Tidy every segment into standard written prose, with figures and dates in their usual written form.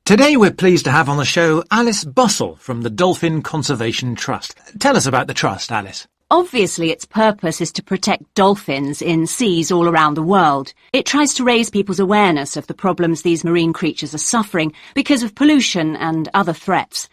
Today we're pleased to have on the show Alice Bussell from the Dolphin Conservation Trust. Tell us about the Trust, Alice. Obviously, its purpose is to protect dolphins in seas all around the world. It tries to raise people's awareness of the problems these marine creatures are suffering because of pollution and other threats.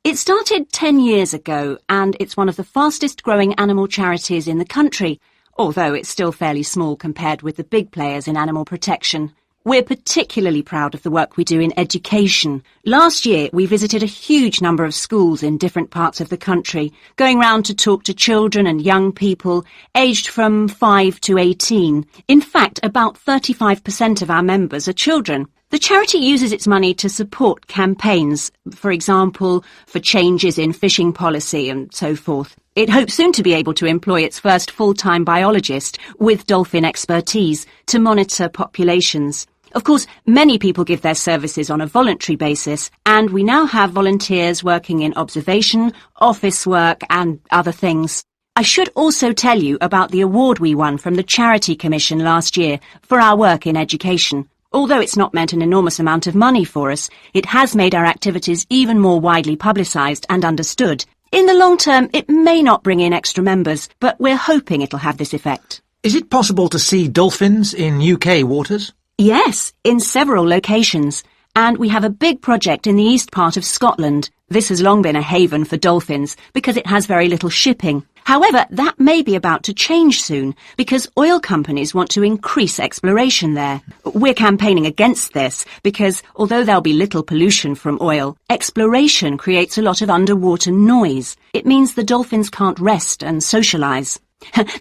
It started 10 years ago, and it's one of the fastest growing animal charities in the country, although it's still fairly small compared with the big players in animal protection. We're particularly proud of the work we do in education. Last year, we visited a huge number of schools in different parts of the country, going round to talk to children and young people aged from 5 to 18. In fact, about 35% of our members are children. The charity uses its money to support campaigns, for example, for changes in fishing policy and so forth. It hopes soon to be able to employ its first full-time biologist with dolphin expertise to monitor populations. Of course, many people give their services on a voluntary basis, and we now have volunteers working in observation, office work and other things. I should also tell you about the award we won from the Charity Commission last year for our work in education. Although it's not meant an enormous amount of money for us, it has made our activities even more widely publicised and understood. In the long term, it may not bring in extra members, but we're hoping it'll have this effect. Is it possible to see dolphins in UK waters? Yes, in several locations. And we have a big project in the east part of Scotland. This has long been a haven for dolphins because it has very little shipping. However, that may be about to change soon because oil companies want to increase exploration there. We're campaigning against this because although there'll be little pollution from oil, exploration creates a lot of underwater noise. It means the dolphins can't rest and socialise.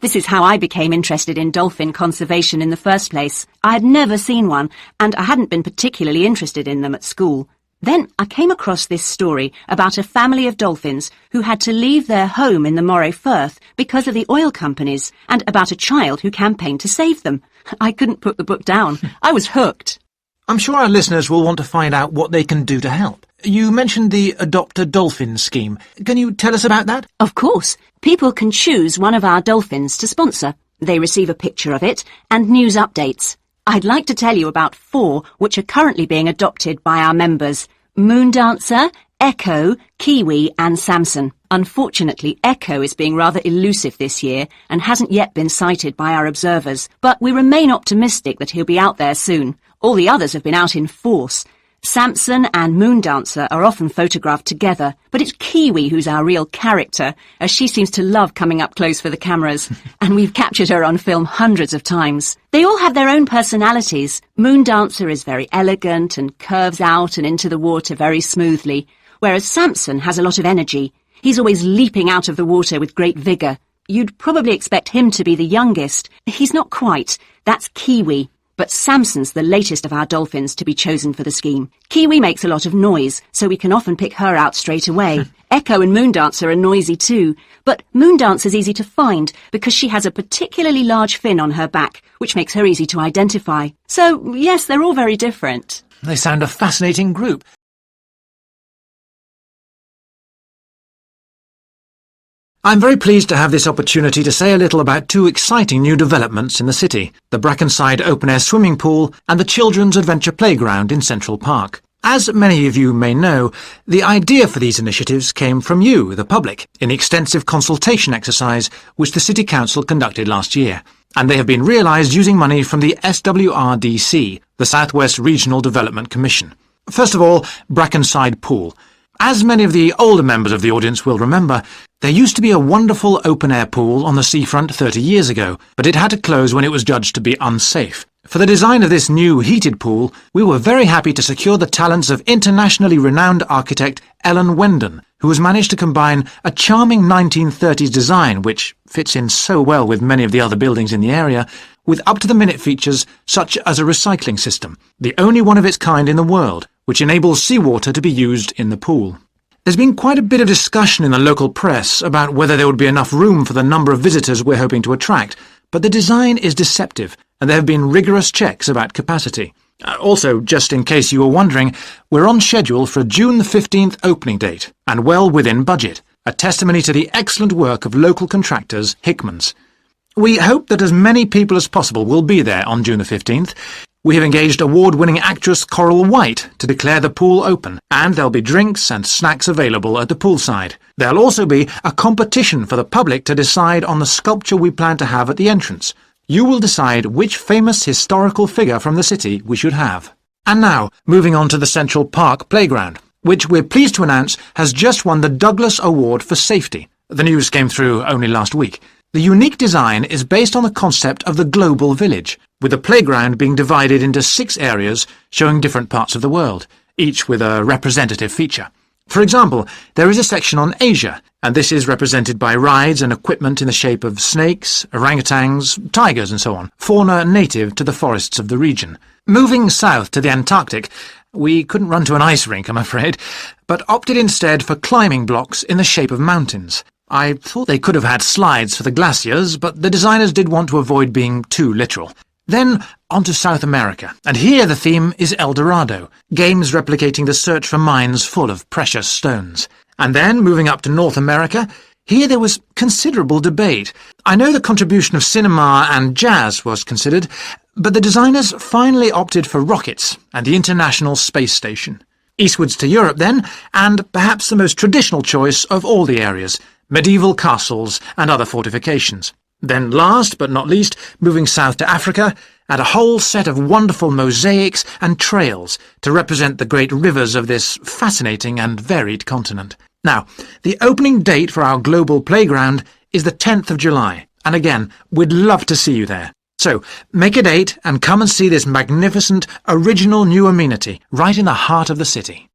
This is how I became interested in dolphin conservation in the first place. I had never seen one, and I hadn't been particularly interested in them at school. Then I came across this story about a family of dolphins who had to leave their home in the Moray Firth because of the oil companies, and about a child who campaigned to save them. I couldn't put the book down. I was hooked. I'm sure our listeners will want to find out what they can do to help. You mentioned the Adopt a Dolphin scheme. Can you tell us about that? Of course. People can choose one of our dolphins to sponsor. They receive a picture of it and news updates. I'd like to tell you about 4 which are currently being adopted by our members: Moondancer, Echo, Kiwi and Samson. Unfortunately, Echo is being rather elusive this year and hasn't yet been sighted by our observers, but we remain optimistic that he'll be out there soon. All the others have been out in force. Samson and Moondancer are often photographed together, but it's Kiwi who's our real character, as she seems to love coming up close for the cameras, and we've captured her on film hundreds of times. They all have their own personalities. Moondancer is very elegant and curves out and into the water very smoothly, whereas Samson has a lot of energy. He's always leaping out of the water with great vigour. You'd probably expect him to be the youngest. He's not quite. That's Kiwi. But Samson's the latest of our dolphins to be chosen for the scheme. Kiwi makes a lot of noise, so we can often pick her out straight away. Echo and Moondancer are noisy too, but Moondancer's easy to find because she has a particularly large fin on her back, which makes her easy to identify. So, yes, they're all very different. They sound a fascinating group. I'm very pleased to have this opportunity to say a little about 2 exciting new developments in the city, the Brackenside open-air swimming pool and the Children's Adventure Playground in Central Park. As many of you may know, the idea for these initiatives came from you, the public, in the extensive consultation exercise which the City Council conducted last year, and they have been realised using money from the SWRDC, the South West Regional Development Commission. First of all, Brackenside Pool. As many of the older members of the audience will remember, there used to be a wonderful open-air pool on the seafront 30 years ago, but it had to close when it was judged to be unsafe. For the design of this new heated pool, we were very happy to secure the talents of internationally renowned architect Ellen Wendon, who has managed to combine a charming 1930s design, which fits in so well with many of the other buildings in the area, with up-to-the-minute features such as a recycling system, the only one of its kind in the world, which enables seawater to be used in the pool. There's been quite a bit of discussion in the local press about whether there would be enough room for the number of visitors we're hoping to attract, but the design is deceptive, and there have been rigorous checks about capacity. Also, just in case you were wondering, we're on schedule for a June the 15th opening date, and well within budget, a testimony to the excellent work of local contractors Hickman's. We hope that as many people as possible will be there on June the 15th. We have engaged award-winning actress Coral White to declare the pool open, and there'll be drinks and snacks available at the poolside. There'll also be a competition for the public to decide on the sculpture we plan to have at the entrance. You will decide which famous historical figure from the city we should have. And now, moving on to the Central Park playground, which we're pleased to announce has just won the Douglas Award for Safety. The news came through only last week. The unique design is based on the concept of the global village, with the playground being divided into 6 areas showing different parts of the world, each with a representative feature. For example, there is a section on Asia, and this is represented by rides and equipment in the shape of snakes, orangutans, tigers and so on, fauna native to the forests of the region. Moving south to the Antarctic, we couldn't run to an ice rink, I'm afraid, but opted instead for climbing blocks in the shape of mountains. I thought they could have had slides for the glaciers, but the designers did want to avoid being too literal. Then on to South America, and here the theme is El Dorado, games replicating the search for mines full of precious stones. And then, moving up to North America, here there was considerable debate. I know the contribution of cinema and jazz was considered, but the designers finally opted for rockets and the International Space Station. Eastwards to Europe then, and perhaps the most traditional choice of all the areas, medieval castles and other fortifications. Then last but not least, moving south to Africa, and a whole set of wonderful mosaics and trails to represent the great rivers of this fascinating and varied continent. Now, the opening date for our global playground is the 10th of July, and again, we'd love to see you there. So, make a date and come and see this magnificent, original new amenity right in the heart of the city.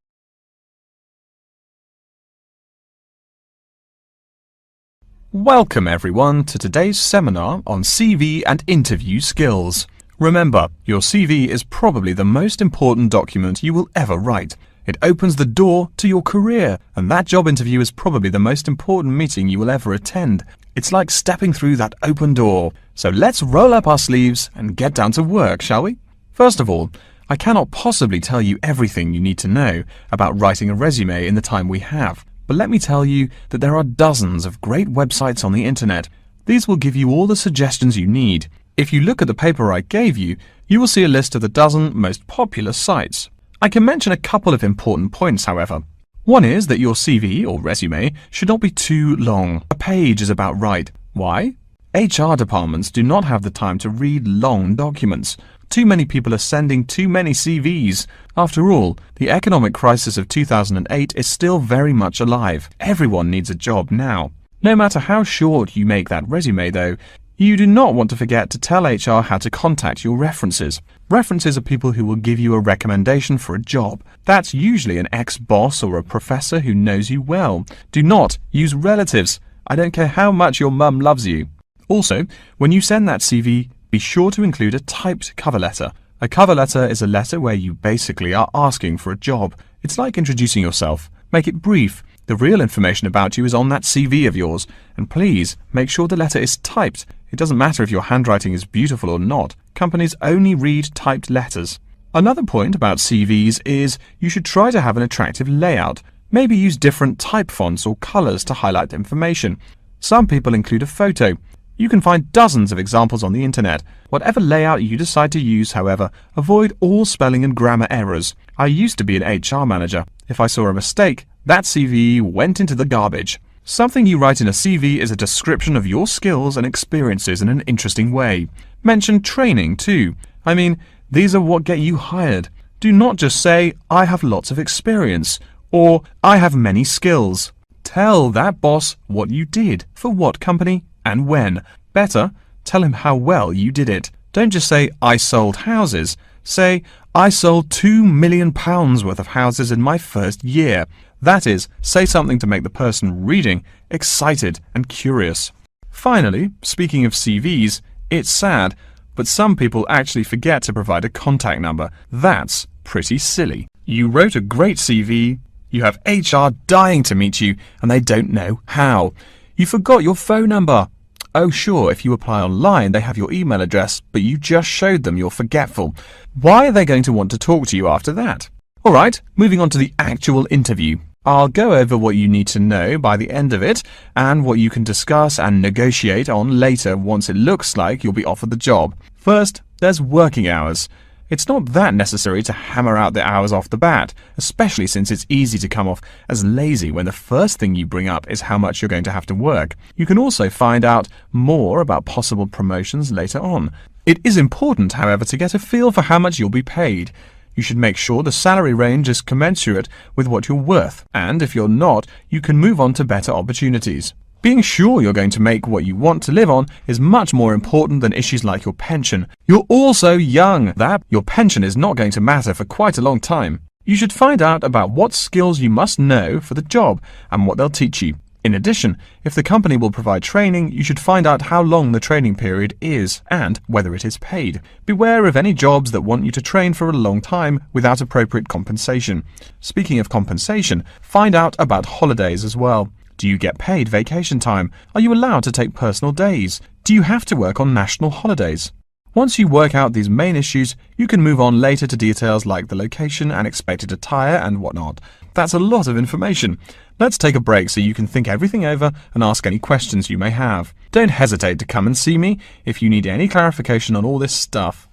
Welcome everyone to today's seminar on CV and interview skills. Remember, your CV is probably the most important document you will ever write. It opens the door to your career, and that job interview is probably the most important meeting you will ever attend. It's like stepping through that open door. So let's roll up our sleeves and get down to work, shall we? First of all, I cannot possibly tell you everything you need to know about writing a resume in the time we have. But let me tell you that there are dozens of great websites on the internet. These will give you all the suggestions you need. If you look at the paper I gave you, you will see a list of the dozen most popular sites. I can mention a couple of important points, however. One is that your CV or resume should not be too long. A page is about right. Why? HR departments do not have the time to read long documents. Too many people are sending too many CVs. After all, the economic crisis of 2008 is still very much alive. Everyone needs a job now. No matter how short you make that resume, though, you do not want to forget to tell HR how to contact your references. References are people who will give you a recommendation for a job. That's usually an ex-boss or a professor who knows you well. Do not use relatives. I don't care how much your mum loves you. Also, when you send that CV, be sure to include a typed cover letter. A cover letter is a letter where you basically are asking for a job. It's like introducing yourself. Make it brief. The real information about you is on that CV of yours. And please, make sure the letter is typed. It doesn't matter if your handwriting is beautiful or not. Companies only read typed letters. Another point about CVs is you should try to have an attractive layout. Maybe use different type fonts or colors to highlight information. Some people include a photo. You can find dozens of examples on the internet. Whatever layout you decide to use, however, avoid all spelling and grammar errors. I used to be an HR manager. If I saw a mistake, that CV went into the garbage. Something you write in a CV is a description of your skills and experiences in an interesting way. Mention training too. I mean, these are what get you hired. Do not just say, I have lots of experience, or I have many skills. Tell that boss what you did, for what company, and when. Better, tell him how well you did it. Don't just say, I sold houses. Say, I sold £2 million worth of houses in my first year. That is, say something to make the person reading excited and curious. Finally, speaking of CVs, it's sad, but some people actually forget to provide a contact number. That's pretty silly. You wrote a great CV, you have HR dying to meet you, and they don't know how. You forgot your phone number. Oh sure, if you apply online, they have your email address, but you just showed them you're forgetful. Why are they going to want to talk to you after that? Alright, moving on to the actual interview. I'll go over what you need to know by the end of it, and what you can discuss and negotiate on later once it looks like you'll be offered the job. First, there's working hours. It's not that necessary to hammer out the hours off the bat, especially since it's easy to come off as lazy when the first thing you bring up is how much you're going to have to work. You can also find out more about possible promotions later on. It is important, however, to get a feel for how much you'll be paid. You should make sure the salary range is commensurate with what you're worth, and if you're not, you can move on to better opportunities. Being sure you're going to make what you want to live on is much more important than issues like your pension. You're also young. That your pension is not going to matter for quite a long time. You should find out about what skills you must know for the job and what they'll teach you. In addition, if the company will provide training, you should find out how long the training period is and whether it is paid. Beware of any jobs that want you to train for a long time without appropriate compensation. Speaking of compensation, find out about holidays as well. Do you get paid vacation time? Are you allowed to take personal days? Do you have to work on national holidays? Once you work out these main issues, you can move on later to details like the location and expected attire and whatnot. That's a lot of information. Let's take a break so you can think everything over and ask any questions you may have. Don't hesitate to come and see me if you need any clarification on all this stuff.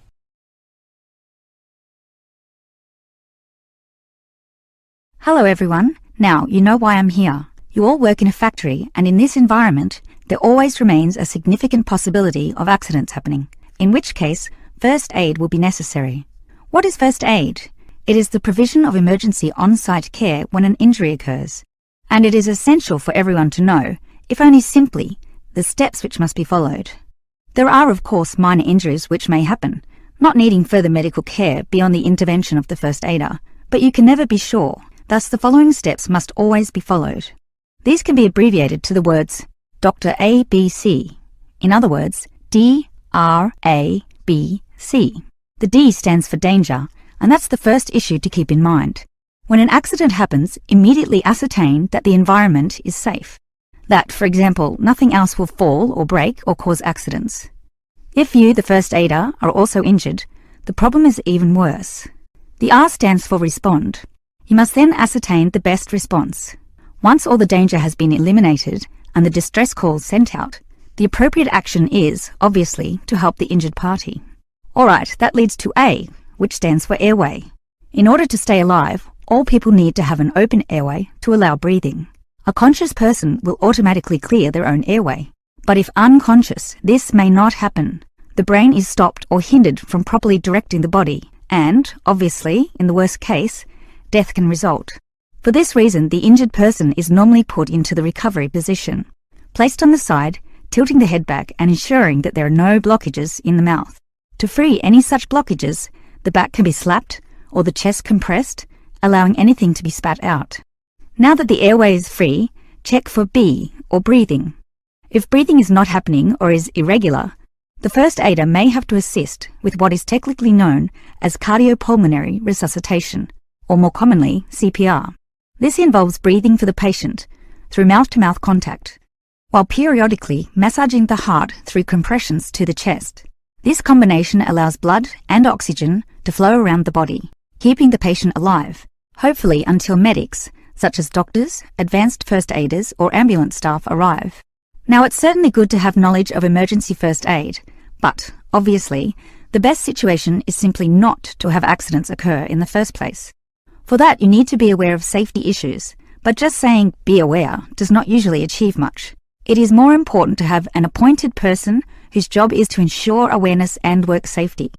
Hello everyone. Now you know why I'm here. You all work in a factory, and in this environment, there always remains a significant possibility of accidents happening, in which case, first aid will be necessary. What is first aid? It is the provision of emergency on-site care when an injury occurs, and it is essential for everyone to know, if only simply, the steps which must be followed. There are, of course, minor injuries which may happen, not needing further medical care beyond the intervention of the first aider, but you can never be sure, thus the following steps must always be followed. These can be abbreviated to the words Dr. ABC. In other words, D-R-A-B-C. The D stands for danger, and that's the first issue to keep in mind. When an accident happens, immediately ascertain that the environment is safe. That, for example, nothing else will fall or break or cause accidents. If you, the first aider, are also injured, the problem is even worse. The R stands for respond. You must then ascertain the best response. Once all the danger has been eliminated and the distress call sent out, the appropriate action is, obviously, to help the injured party. Alright, that leads to A, which stands for airway. In order to stay alive, all people need to have an open airway to allow breathing. A conscious person will automatically clear their own airway. But if unconscious, this may not happen. The brain is stopped or hindered from properly directing the body, and, obviously, in the worst case, death can result. For this reason, the injured person is normally put into the recovery position, placed on the side, tilting the head back and ensuring that there are no blockages in the mouth. To free any such blockages, the back can be slapped or the chest compressed, allowing anything to be spat out. Now that the airway is free, check for B, or breathing. If breathing is not happening or is irregular, the first aider may have to assist with what is technically known as cardiopulmonary resuscitation, or more commonly, CPR. This involves breathing for the patient through mouth-to-mouth contact, while periodically massaging the heart through compressions to the chest. This combination allows blood and oxygen to flow around the body, keeping the patient alive, hopefully until medics, such as doctors, advanced first aiders, or ambulance staff arrive. Now, it's certainly good to have knowledge of emergency first aid, but, obviously, the best situation is simply not to have accidents occur in the first place. For that, you need to be aware of safety issues, but just saying be aware does not usually achieve much. It is more important to have an appointed person whose job is to ensure awareness and work safety.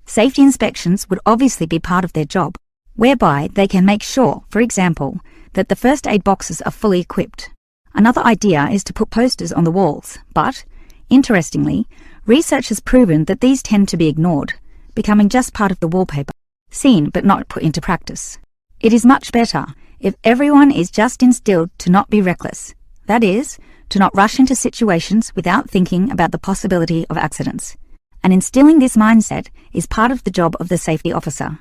Safety inspections would obviously be part of their job, whereby they can make sure, for example, that the first aid boxes are fully equipped. Another idea is to put posters on the walls, but, interestingly, research has proven that these tend to be ignored, becoming just part of the wallpaper, seen but not put into practice. It is much better if everyone is just instilled to not be reckless, that is, to not rush into situations without thinking about the possibility of accidents. And instilling this mindset is part of the job of the safety officer.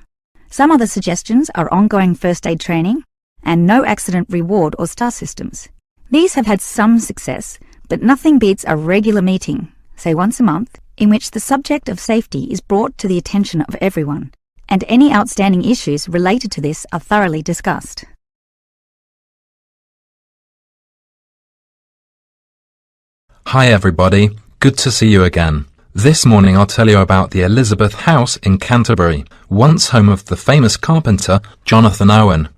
Some other suggestions are ongoing first aid training and no accident reward or star systems. These have had some success, but nothing beats a regular meeting, say once a month, in which the subject of safety is brought to the attention of everyone, and any outstanding issues related to this are thoroughly discussed. Hi everybody, good to see you again. This morning I'll tell you about the Elizabeth House in Canterbury, once home of the famous carpenter Jonathan Owen.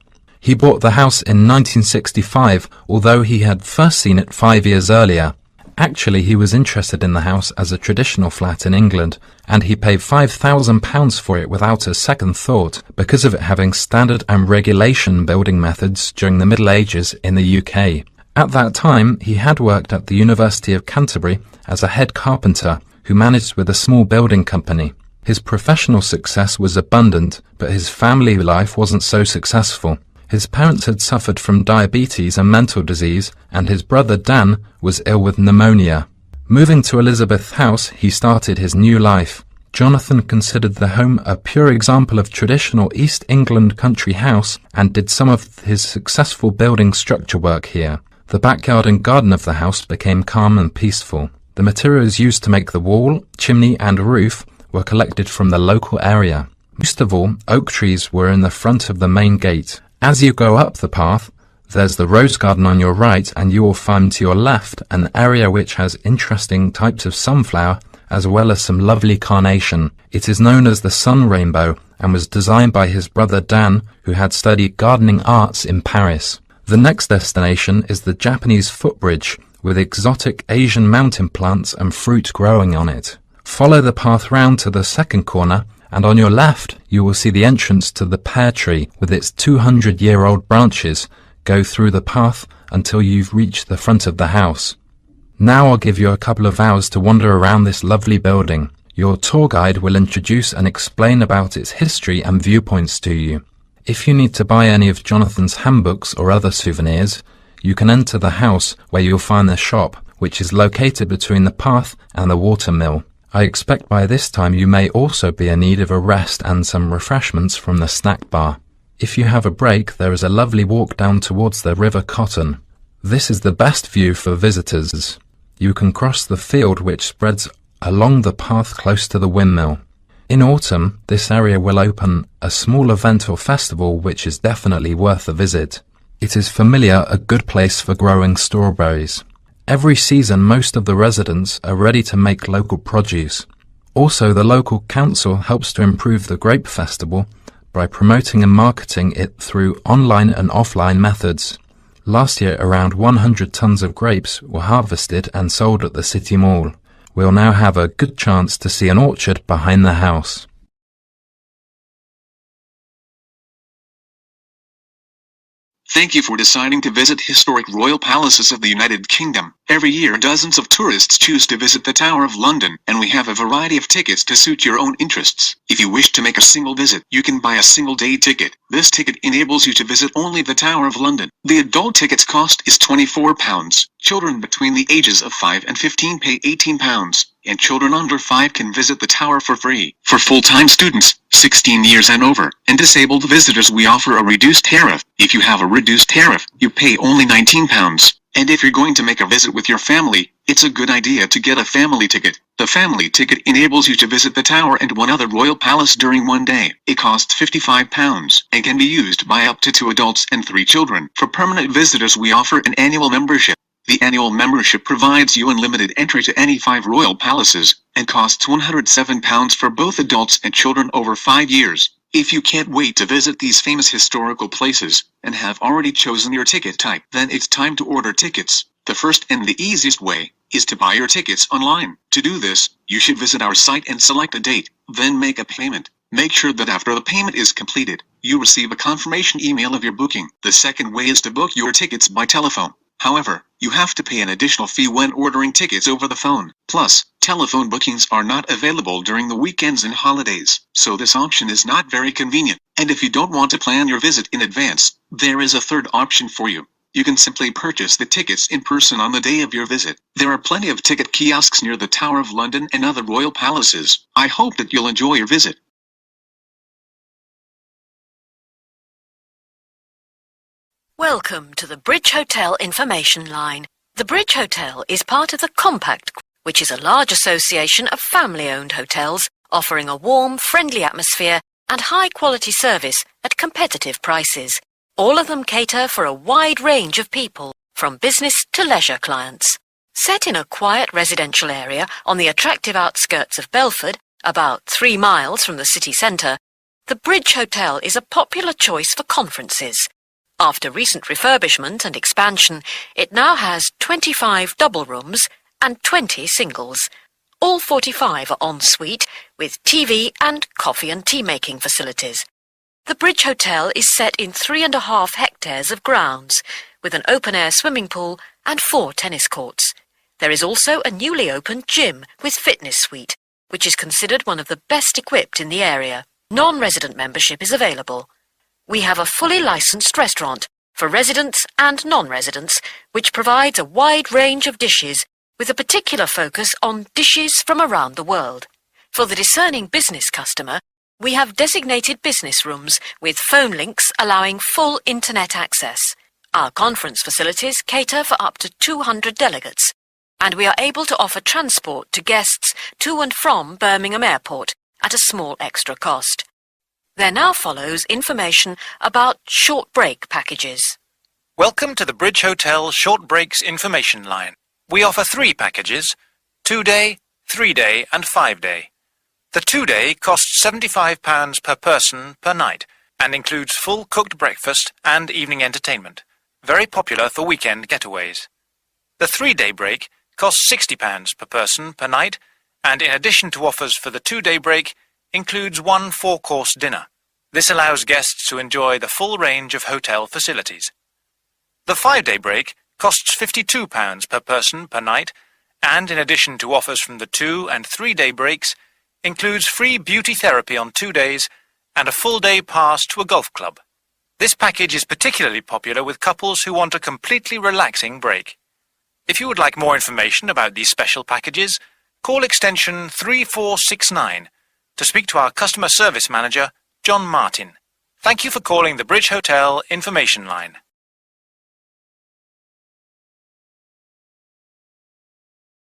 He bought the house in 1965, although he had first seen it 5 years earlier. Actually, he was interested in the house as a traditional flat in England, and he paid £5,000 for it without a second thought, because of it having standard and regulation building methods during the Middle Ages in the UK. At that time, he had worked at the University of Canterbury as a head carpenter who managed with a small building company. His professional success was abundant, but his family life wasn't so successful. His parents had suffered from diabetes and mental disease, and his brother Dan was ill with pneumonia. Moving to Elizabeth House, he started his new life. Jonathan considered the home a pure example of traditional East England country house and did some of his successful building structure work here. The backyard and garden of the house became calm and peaceful. The materials used to make the wall, chimney and roof were collected from the local area. Most of all, oak trees were in the front of the main gate. As you go up the path, there's the rose garden on your right, and you will find to your left an area which has interesting types of sunflower as well as some lovely carnation. It is known as the sun rainbow and was designed by his brother Dan, who had studied gardening arts in Paris. The next destination is the Japanese footbridge, with exotic Asian mountain plants and fruit growing on it. Follow the path round to the second corner, and on your left you will see the entrance to the pear tree with its 200-year-old branches. Go through the path until you've reached the front of the house. Now I'll give you a couple of hours to wander around this lovely building. Your tour guide will introduce and explain about its history and viewpoints to you. If you need to buy any of Jonathan's handbooks or other souvenirs, you can enter the house where you'll find the shop, which is located between the path and the watermill. I expect by this time you may also be in need of a rest and some refreshments from the snack bar. If you have a break, there is a lovely walk down towards the River Cotton. This is the best view for visitors. You can cross the field which spreads along the path close to the windmill. In autumn, this area will open a small event or festival which is definitely worth a visit. It is familiar a good place for growing strawberries. Every season, most of the residents are ready to make local produce. Also, the local council helps to improve the grape festival by promoting and marketing it through online and offline methods. Last year, around 100 tons of grapes were harvested and sold at the City Mall. We'll now have a good chance to see an orchard behind the house. Thank you for deciding to visit historic royal palaces of the United Kingdom. Every year dozens of tourists choose to visit the Tower of London, and we have a variety of tickets to suit your own interests. If you wish to make a single visit, you can buy a single-day ticket. This ticket enables you to visit only the Tower of London. The adult ticket's cost is £24. Children between the ages of 5 and 15 pay £18, and children under 5 can visit the tower for free. For full-time students, 16 years and over, and disabled visitors, we offer a reduced tariff. If you have a reduced tariff, you pay only £19. And if you're going to make a visit with your family, it's a good idea to get a family ticket. The family ticket enables you to visit the tower and one other royal palace during one day. It costs £55 and can be used by up to 2 adults and 3 children. For permanent visitors, we offer an annual membership. The annual membership provides you unlimited entry to any 5 royal palaces and costs £107 for both adults and children over 5 years. If you can't wait to visit these famous historical places and have already chosen your ticket type, then it's time to order tickets. The first and the easiest way is to buy your tickets online. To do this, you should visit our site and select a date, then make a payment. Make sure that after the payment is completed, you receive a confirmation email of your booking. The second way is to book your tickets by telephone. However, you have to pay an additional fee when ordering tickets over the phone. Plus, telephone bookings are not available during the weekends and holidays, so this option is not very convenient. And if you don't want to plan your visit in advance, there is a third option for you. You can simply purchase the tickets in person on the day of your visit. There are plenty of ticket kiosks near the Tower of London and other royal palaces. I hope that you'll enjoy your visit. Welcome to the Bridge Hotel information line. The Bridge Hotel is part of the Compact Group, which is a large association of family-owned hotels offering a warm, friendly atmosphere and high-quality service at competitive prices. All of them cater for a wide range of people, from business to leisure clients. Set in a quiet residential area on the attractive outskirts of Belford, about 3 miles from the city centre, the Bridge Hotel is a popular choice for conferences. After recent refurbishment and expansion, it now has 25 double rooms and 20 singles. All 45 are en suite, with TV and coffee and tea-making facilities. The Bridge Hotel is set in 3.5 hectares of grounds, with an open-air swimming pool and 4 tennis courts. There is also a newly opened gym with fitness suite, which is considered one of the best equipped in the area. Non-resident membership is available. We have a fully licensed restaurant for residents and non-residents, which provides a wide range of dishes with a particular focus on dishes from around the world. For the discerning business customer, we have designated business rooms with phone links allowing full internet access. Our conference facilities cater for up to 200 delegates, and we are able to offer transport to guests to and from Birmingham Airport at a small extra cost. There now follows information about short break packages. Welcome to the Bridge Hotel Short Breaks Information Line. We offer 3 packages: 2-day, 3-day and 5-day. The 2-day costs £75 per person per night and includes full cooked breakfast and evening entertainment, very popular for weekend getaways. The 3-day break costs £60 per person per night, and in addition to offers for the 2-day break, includes 1 4-course dinner. This allows guests to enjoy the full range of hotel facilities. The 5-day break costs £52 per person per night, and in addition to offers from the 2- and 3-day breaks, includes free beauty therapy on 2 days and a full-day pass to a golf club. This package is particularly popular with couples who want a completely relaxing break. If you would like more information about these special packages, call extension 3469 to speak to our customer service manager, John Martin. Thank you for calling the Bridge Hotel Information Line.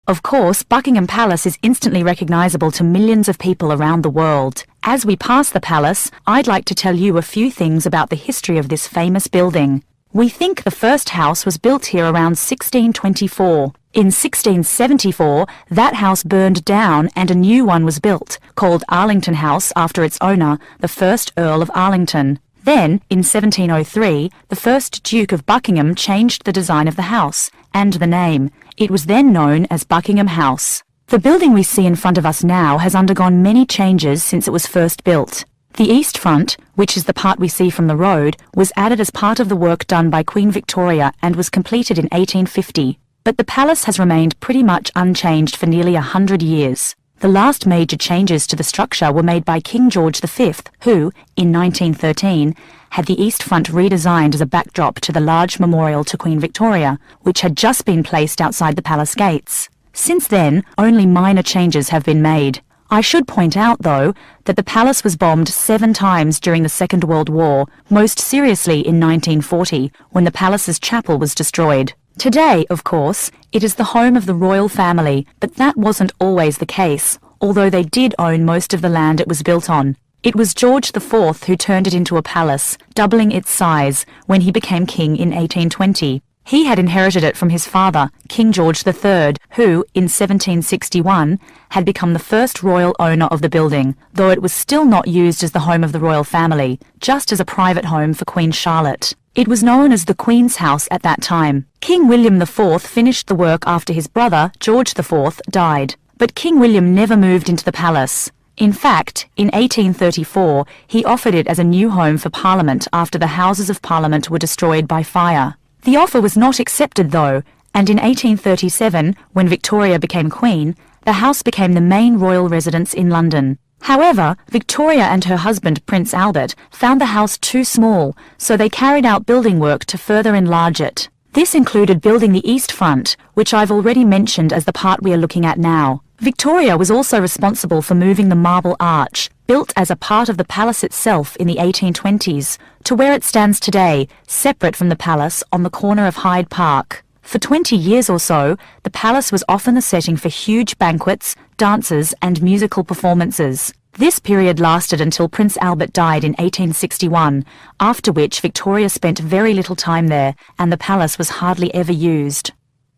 Of course, Buckingham Palace is instantly recognisable to millions of people around the world. As we pass the palace, I'd like to tell you a few things about the history of this famous building. We think the first house was built here around 1624. In 1674, that house burned down and a new one was built, called Arlington House after its owner, the first Earl of Arlington. Then, in 1703, the first Duke of Buckingham changed the design of the house and the name. It was then known as Buckingham House. The building we see in front of us now has undergone many changes since it was first built. The east front, which is the part we see from the road, was added as part of the work done by Queen Victoria and was completed in 1850. But the palace has remained pretty much unchanged for nearly 100 years. The last major changes to the structure were made by King George V, who, in 1913, had the east front redesigned as a backdrop to the large memorial to Queen Victoria, which had just been placed outside the palace gates. Since then, only minor changes have been made. I should point out, though, that the palace was bombed 7 times during the Second World War, most seriously in 1940, when the palace's chapel was destroyed. Today, of course, it is the home of the royal family, but that wasn't always the case, although they did own most of the land it was built on. It was George IV who turned it into a palace, doubling its size, when he became king in 1820. He had inherited it from his father, King George III, who, in 1761, had become the first royal owner of the building, though it was still not used as the home of the royal family, just as a private home for Queen Charlotte. It was known as the Queen's House at that time. King William IV finished the work after his brother, George IV, died. But King William never moved into the palace. In fact, in 1834, he offered it as a new home for Parliament after the Houses of Parliament were destroyed by fire. The offer was not accepted, though, and in 1837, when Victoria became Queen, the house became the main royal residence in London. However, Victoria and her husband, Prince Albert, found the house too small, so they carried out building work to further enlarge it. This included building the east front, which I've already mentioned as the part we are looking at now. Victoria was also responsible for moving the Marble Arch, built as a part of the palace itself in the 1820s, to where it stands today, separate from the palace on the corner of Hyde Park. For 20 years or so, the palace was often the setting for huge banquets, dances and musical performances. This period lasted until Prince Albert died in 1861, after which Victoria spent very little time there and the palace was hardly ever used.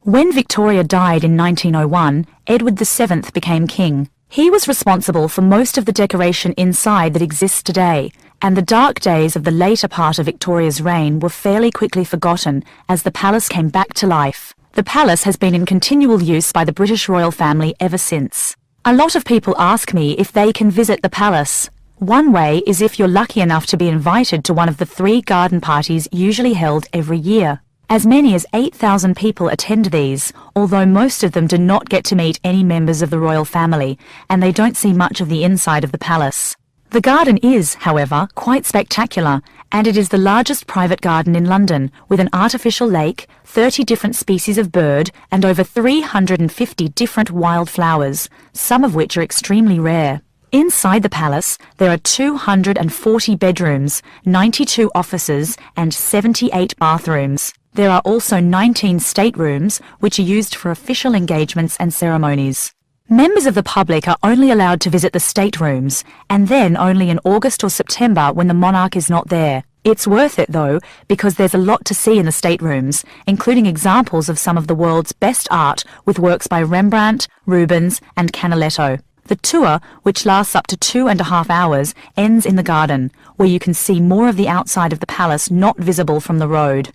When Victoria died in 1901, Edward VII became king. He was responsible for most of the decoration inside that exists today, and the dark days of the later part of Victoria's reign were fairly quickly forgotten as the palace came back to life. The palace has been in continual use by the British royal family ever since. A lot of people ask me if they can visit the palace. One way is if you're lucky enough to be invited to one of the 3 garden parties usually held every year. As many as 8,000 people attend these, although most of them do not get to meet any members of the royal family, and they don't see much of the inside of the palace. The garden is, however, quite spectacular, and it is the largest private garden in London, with an artificial lake, 30 different species of bird, and over 350 different wild flowers, some of which are extremely rare. Inside the palace, there are 240 bedrooms, 92 offices, and 78 bathrooms. There are also 19 staterooms, which are used for official engagements and ceremonies. Members of the public are only allowed to visit the staterooms, and then only in August or September when the monarch is not there. It's worth it, though, because there's a lot to see in the staterooms, including examples of some of the world's best art with works by Rembrandt, Rubens, and Canaletto. The tour, which lasts up to 2.5 hours, ends in the garden, where you can see more of the outside of the palace not visible from the road.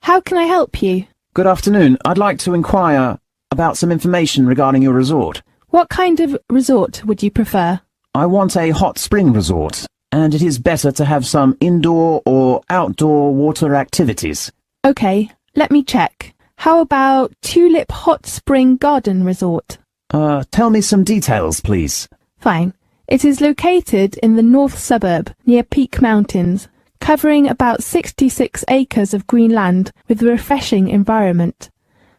How can I help you? Good afternoon. I'd like to inquire about some information regarding your resort. What kind of resort would you prefer? I want a hot spring resort, and it is better to have some indoor or outdoor water activities. Okay, let me check. How about Tulip Hot Spring Garden Resort? Tell me some details, please. Fine. It is located in the north suburb, near Peak Mountains, covering about 66 acres of green land with a refreshing environment.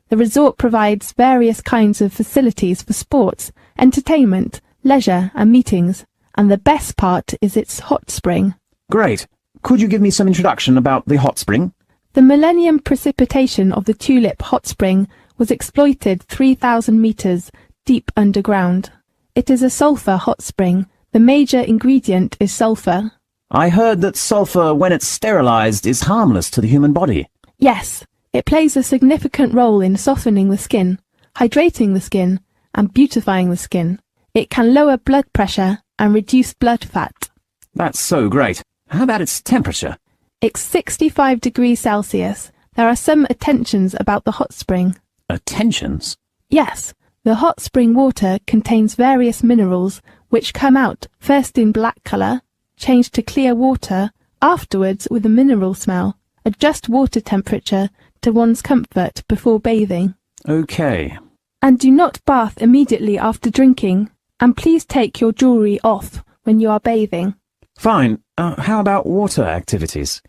The resort provides various kinds of facilities for sports, entertainment, leisure and meetings, and the best part is its hot spring. Great. Could you give me some introduction about the hot spring? The millennium precipitation of the Tulip Hot Spring was exploited 3,000 metres deep underground. It is a sulphur hot spring. The major ingredient is sulphur. I heard that sulphur, when it's sterilized, is harmless to the human body. Yes, it plays a significant role in softening the skin, hydrating the skin, and beautifying the skin. It can lower blood pressure and reduce blood fat. That's so great. How about its temperature? It's 65 degrees Celsius. There are some attentions about the hot spring. Attentions? Yes, the hot spring water contains various minerals which come out first in black colour, change to clear water, afterwards with a mineral smell. Adjust water temperature to one's comfort before bathing. Okay. And do not bath immediately after drinking, and please take your jewellery off when you are bathing. Fine. How about water activities?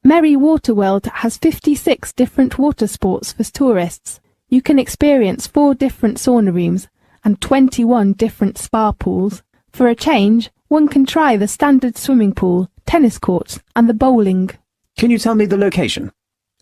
Merry Water World has 56 different water sports for tourists. You can experience 4 different sauna rooms and 21 different spa pools. For a change, one can try the standard swimming pool, tennis courts and the bowling. Can you tell me the location?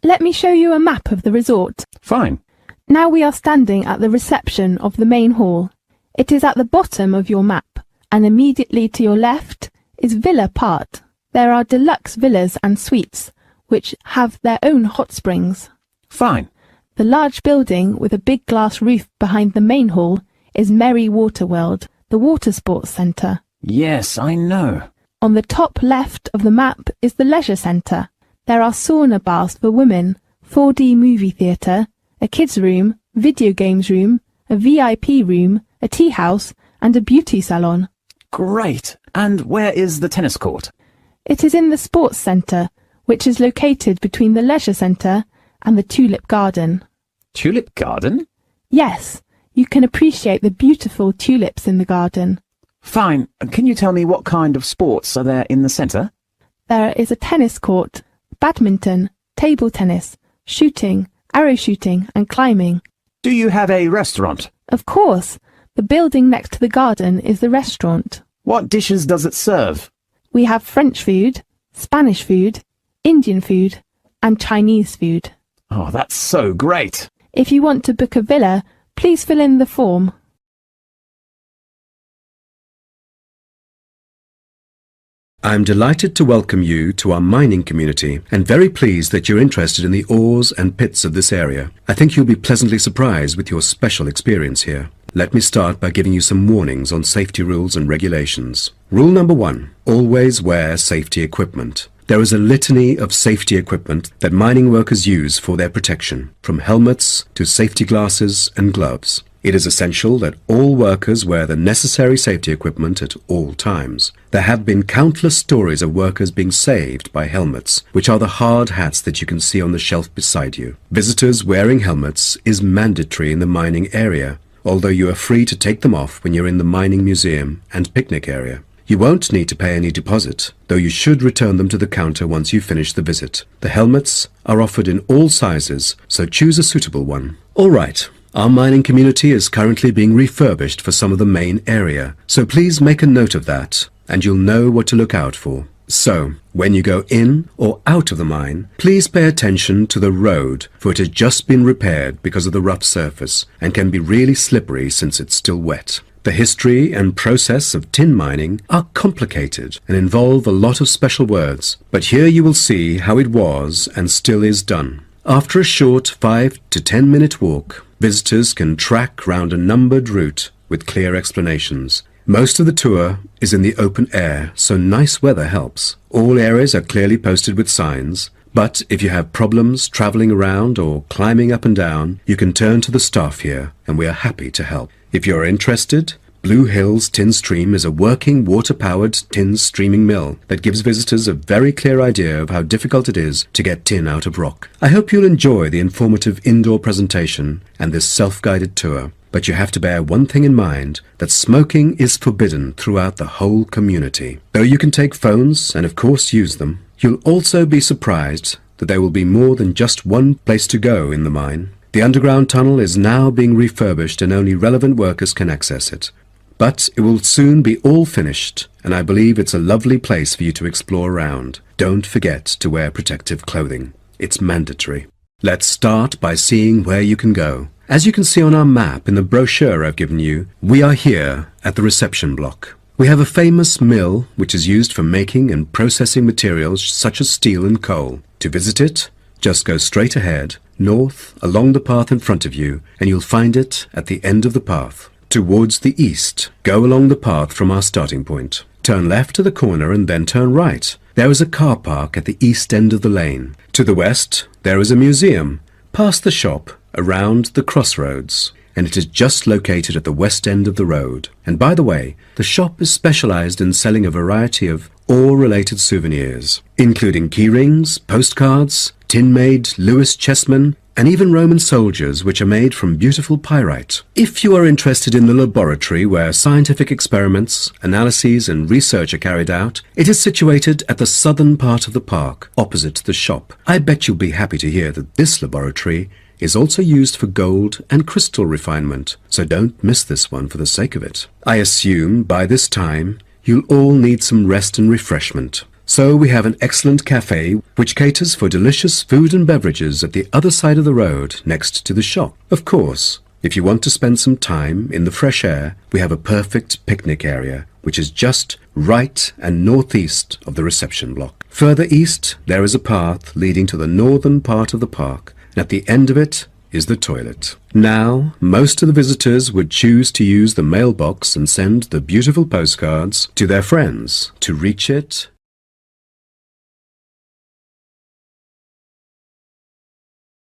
Let me show you a map of the resort. Fine. Now we are standing at the reception of the main hall. It is at the bottom of your map, and immediately to your left is Villa Part. There are deluxe villas and suites, which have their own hot springs. Fine. The large building with a big glass roof behind the main hall is Merry Water World, the water sports centre. Yes, I know. On the top left of the map is the leisure centre. There are sauna baths for women, 4D movie theatre, a kids' room, video games room, a VIP room, a tea house, and a beauty salon. Great. And where is the tennis court? It is in the sports centre, which is located between the leisure centre and the Tulip Garden. Tulip Garden? Yes, you can appreciate the beautiful tulips in the garden. Fine. Can you tell me what kind of sports are there in the centre? There is a tennis court, badminton, table tennis, shooting, arrow shooting and climbing. Do you have a restaurant? Of course. The building next to the garden is the restaurant. What dishes does it serve? We have French food, Spanish food, Indian food and Chinese food. Oh, that's so great. If you want to book a villa, please fill in the form. I'm delighted to welcome you to our mining community and very pleased that you're interested in the ores and pits of this area. I think you'll be pleasantly surprised with your special experience here. Let me start by giving you some warnings on safety rules and regulations. Rule number 1. Always wear safety equipment. There is a litany of safety equipment that mining workers use for their protection, from helmets to safety glasses and gloves. It is essential that all workers wear the necessary safety equipment at all times. There have been countless stories of workers being saved by helmets, which are the hard hats that you can see on the shelf beside you. Visitors wearing helmets is mandatory in the mining area, although you are free to take them off when you're in the mining museum and picnic area. You won't need to pay any deposit, though you should return them to the counter once you finish the visit. The helmets are offered in all sizes, so choose a suitable one. All right. Our mining community is currently being refurbished for some of the main area, so please make a note of that, and you'll know what to look out for. So, when you go in or out of the mine, please pay attention to the road, for it has just been repaired because of the rough surface, and can be really slippery since it's still wet. The history and process of tin mining are complicated and involve a lot of special words, but here you will see how it was and still is done. After a short 5 to 10 minute walk, visitors can track round a numbered route with clear explanations. Most of the tour is in the open air, so nice weather helps. All areas are clearly posted with signs, but if you have problems travelling around or climbing up and down, you can turn to the staff here, and we are happy to help. If you're interested, Blue Hills Tin Stream is a working water-powered tin streaming mill that gives visitors a very clear idea of how difficult it is to get tin out of rock. I hope you'll enjoy the informative indoor presentation and this self-guided tour, but you have to bear one thing in mind, that smoking is forbidden throughout the whole community. Though you can take phones and of course use them, you'll also be surprised that there will be more than just one place to go in the mine. The underground tunnel is now being refurbished and only relevant workers can access it. But it will soon be all finished, and I believe it's a lovely place for you to explore around. Don't forget to wear protective clothing. It's mandatory. Let's start by seeing where you can go. As you can see on our map in the brochure I've given you, we are here at the reception block. We have a famous mill which is used for making and processing materials such as steel and coal. To visit it, just go straight ahead, north, along the path in front of you, and you'll find it at the end of the path. Towards the east, go along the path from our starting point. Turn left to the corner and then turn right. There is a car park at the east end of the lane. To the west, there is a museum. Past the shop, around the crossroads. And it is just located at the west end of the road. And by the way, the shop is specialized in selling a variety of ore-related souvenirs, including keyrings, postcards, tin-made Lewis chessmen, and even Roman soldiers, which are made from beautiful pyrite. If you are interested in the laboratory where scientific experiments, analyses and research are carried out, it is situated at the southern part of the park, opposite the shop. I bet you'll be happy to hear that this laboratory is also used for gold and crystal refinement, so don't miss this one for the sake of it. I assume by this time you'll all need some rest and refreshment. So we have an excellent cafe which caters for delicious food and beverages at the other side of the road next to the shop. Of course, if you want to spend some time in the fresh air, we have a perfect picnic area which is just right and northeast of the reception block. Further east, there is a path leading to the northern part of the park, and at the end of it is the toilet. Now, most of the visitors would choose to use the mailbox and send the beautiful postcards to their friends. To reach it,